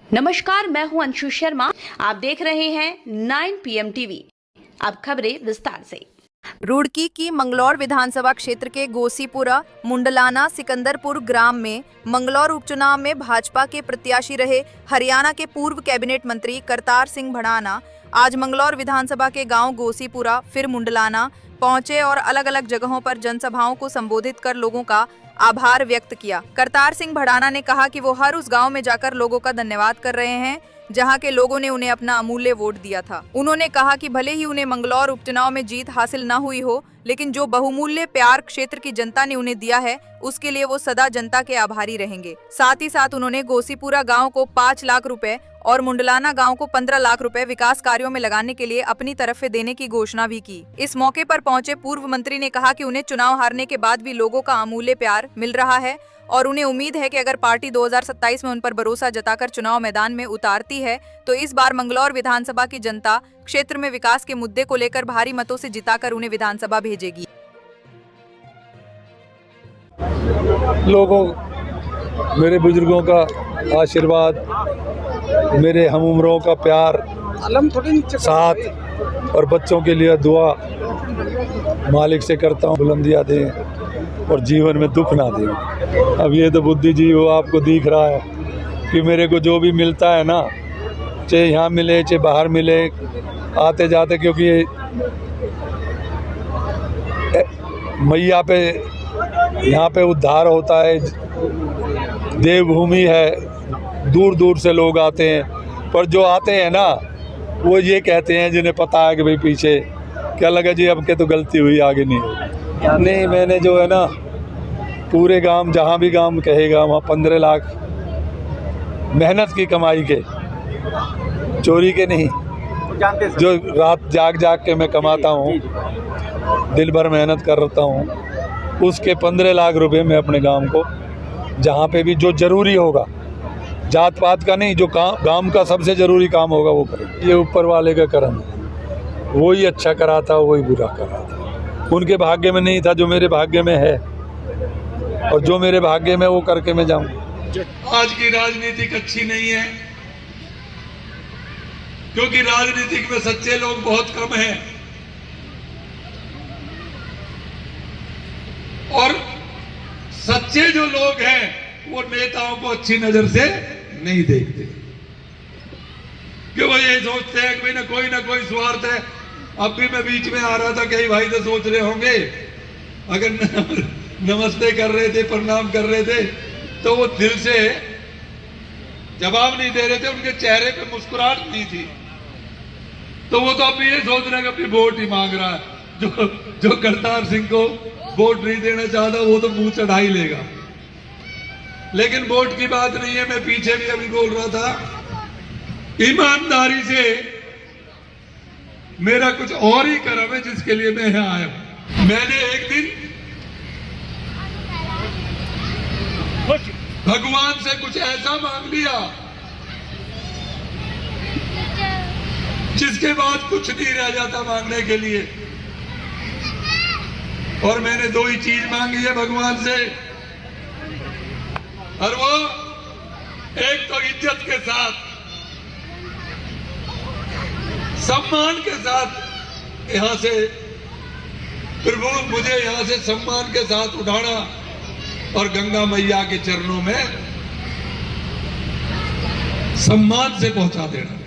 नमस्कार, मैं हूं अंशु शर्मा। आप देख रहे हैं 9 PM टीवी। अब खबरें विस्तार से। रुड़की की मंगलौर विधानसभा क्षेत्र के गोसीपुरा मुंडलाना सिकंदरपुर ग्राम में मंगलौर उपचुनाव में भाजपा के प्रत्याशी रहे हरियाणा के पूर्व कैबिनेट मंत्री करतार सिंह भड़ाना आज मंगलौर विधानसभा के गांव गोसीपुरा फिर मुंडलाना पहुंचे और अलग अलग जगहों पर जनसभाओं को संबोधित कर लोगों का आभार व्यक्त किया। करतार सिंह भड़ाना ने कहा कि वो हर उस गांव में जाकर लोगों का धन्यवाद कर रहे हैं जहां के लोगों ने उन्हें अपना अमूल्य वोट दिया था। उन्होंने कहा कि भले ही उन्हें मंगलौर उपचुनाव में जीत हासिल न हुई हो, लेकिन जो बहुमूल्य प्यार क्षेत्र की जनता ने उन्हें दिया है उसके लिए वो सदा जनता के आभारी रहेंगे। साथ ही साथ उन्होंने गोसीपुरा गांव को 5 लाख रुपए और मुंडलाना गांव को 15 लाख रुपए विकास कार्यों में लगाने के लिए अपनी तरफ से देने की घोषणा भी की। इस मौके पर पहुंचे पूर्व मंत्री ने कहा कि उन्हें चुनाव हारने के बाद भी लोगों का अमूल्य प्यार मिल रहा है और उन्हें उम्मीद है कि अगर पार्टी 2027 में उन पर भरोसा जताकर चुनाव मैदान में उतारती है तो इस बार मंगलौर विधानसभा की जनता क्षेत्र में विकास के मुद्दे को लेकर भारी मतों से जिताकर उन्हें विधानसभा भेजेगी। लोगों, मेरे बुजुर्गों का आशीर्वाद, मेरे हमउम्रों का प्यार, साथ और बच्चों के लिए दुआ मालिक से करता हूँ बुलंदियाँ दें और जीवन में दुख ना दें। अब ये तो बुद्धिजीव आपको दिख रहा है कि मेरे को जो भी मिलता है ना, चाहे यहाँ मिले चाहे बाहर मिले, आते जाते, क्योंकि मैया पे यहाँ पे उद्धार होता है, देवभूमि है, दूर दूर से लोग आते हैं। पर जो आते हैं ना वो ये कहते हैं जिन्हें पता है कि भाई पीछे क्या लगा जी, अब के तो गलती हुई, आगे नहीं होगी। नहीं, मैंने जो है ना पूरे गांव, जहाँ भी गांव कहेगा वहाँ 15 लाख मेहनत की कमाई के, चोरी के नहीं, जो रात जाग जाग के मैं कमाता हूँ, दिल भर मेहनत करता हूँ, उसके 15 लाख रुपए मैं अपने गांव को जहाँ पे भी जो ज़रूरी होगा, जात पात का नहीं, जो गांव का सबसे ज़रूरी काम होगा वो करें। ये ऊपर वाले का करम है, वही अच्छा कराता वही बुरा कराता। उनके भाग्य में नहीं था जो मेरे भाग्य में है, और जो मेरे भाग्य में वो करके मैं जाऊं। आज की राजनीतिक अच्छी नहीं है क्योंकि राजनीतिक में सच्चे लोग बहुत कम हैं और सच्चे जो लोग हैं वो नेताओं को अच्छी नजर से नहीं देखते, कि वो ये सोचते हैं कि भाई ना कोई स्वार्थ है। अब भी मैं बीच में आ रहा था, कई भाई तो सोच रहे होंगे, अगर नमस्ते कर रहे थे, प्रणाम कर रहे थे, तो वो दिल से जवाब नहीं दे रहे थे, उनके चेहरे पे मुस्कुराहट नहीं थी, तो वो तो अब ये सोच रहे हैं कि अपनी वोट ही मांग रहा है। जो करतार सिंह को वोट नहीं देना चाहता वो तो मुंह चढ़ा ही लेगा, लेकिन वोट की बात नहीं है। मैं पीछे भी अभी बोल रहा था, ईमानदारी से मेरा कुछ और ही कर्म है जिसके लिए मैं यहाँ आया हूं। मैंने एक दिन भगवान से कुछ ऐसा मांग लिया जिसके बाद कुछ नहीं रह जाता मांगने के लिए, और मैंने 2 ही चीज मांगी है भगवान से, और वो एक तो इज्जत के साथ, सम्मान के साथ यहां से, प्रभु मुझे यहां से सम्मान के साथ उठाना और गंगा मैया के चरणों में सम्मान से पहुंचा देना।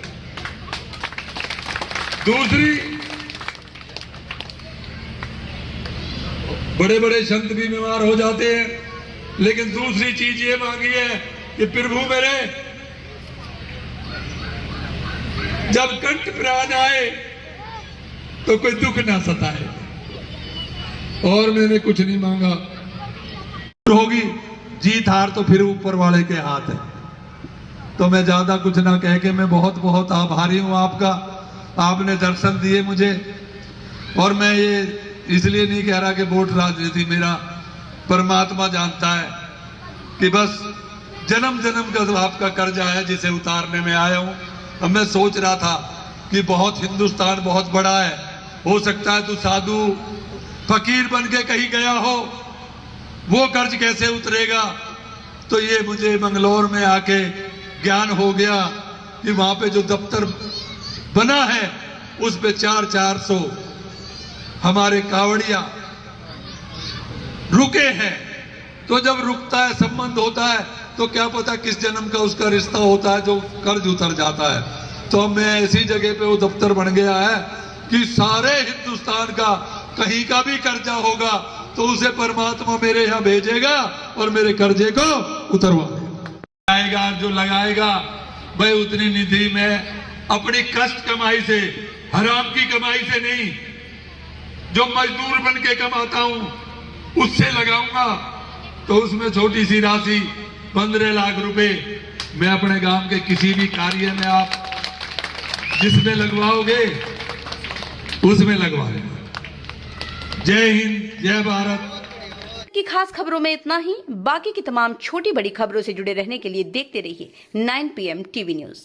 दूसरी, बड़े बड़े संत भी बीमार हो जाते हैं, लेकिन दूसरी चीज ये मांगी है कि प्रभु मेरे जब कंठ प्राण आए तो कोई दुख ना सताए, और मैंने कुछ नहीं मांगा। होगी जीत हार तो फिर ऊपर वाले के हाथ है, तो मैं ज्यादा कुछ ना कह के मैं बहुत बहुत आभारी हूं आपका। आपने दर्शन दिए मुझे, और मैं ये इसलिए नहीं कह रहा कि वोट राजनीति, मेरा परमात्मा जानता है कि बस जन्म जन्म का तो आपका कर्जा है जिसे उतारने में आया हूं। अब मैं सोच रहा था कि बहुत हिंदुस्तान बहुत बड़ा है, हो सकता है तू साधु फकीर बन के कहीं गया हो, वो कर्ज कैसे उतरेगा। तो ये मुझे मंगलौर में आके ज्ञान हो गया कि वहां पे जो दफ्तर बना है उस पे 400 हमारे कावड़िया रुके हैं। तो जब रुकता है, संबंध होता है, तो क्या पता किस जन्म का उसका रिश्ता होता है जो कर्ज उतर जाता है। तो मैं ऐसी जगह पे वो दफ्तर बन गया है कि सारे हिंदुस्तान का कहीं का भी कर्जा होगा तो उसे परमात्मा मेरे यहाँ भेजेगा और मेरे कर्जे को उतरवा देगा। जो लगाएगा भाई उतनी निधि में अपनी कष्ट कमाई से, हराम की कमाई से नहीं, जो मजदूर बन के कमाता हूं उससे लगाऊंगा। तो उसमें छोटी सी राशि 15 लाख रुपए मैं अपने गांव के किसी भी कार्य में आप जिसमें लगवाओगे उसमें लगवा लेना। जय हिंद, जय भारत। की खास खबरों में इतना ही। बाकी की तमाम छोटी बड़ी खबरों से जुड़े रहने के लिए देखते रहिए 9 PM टीवी न्यूज।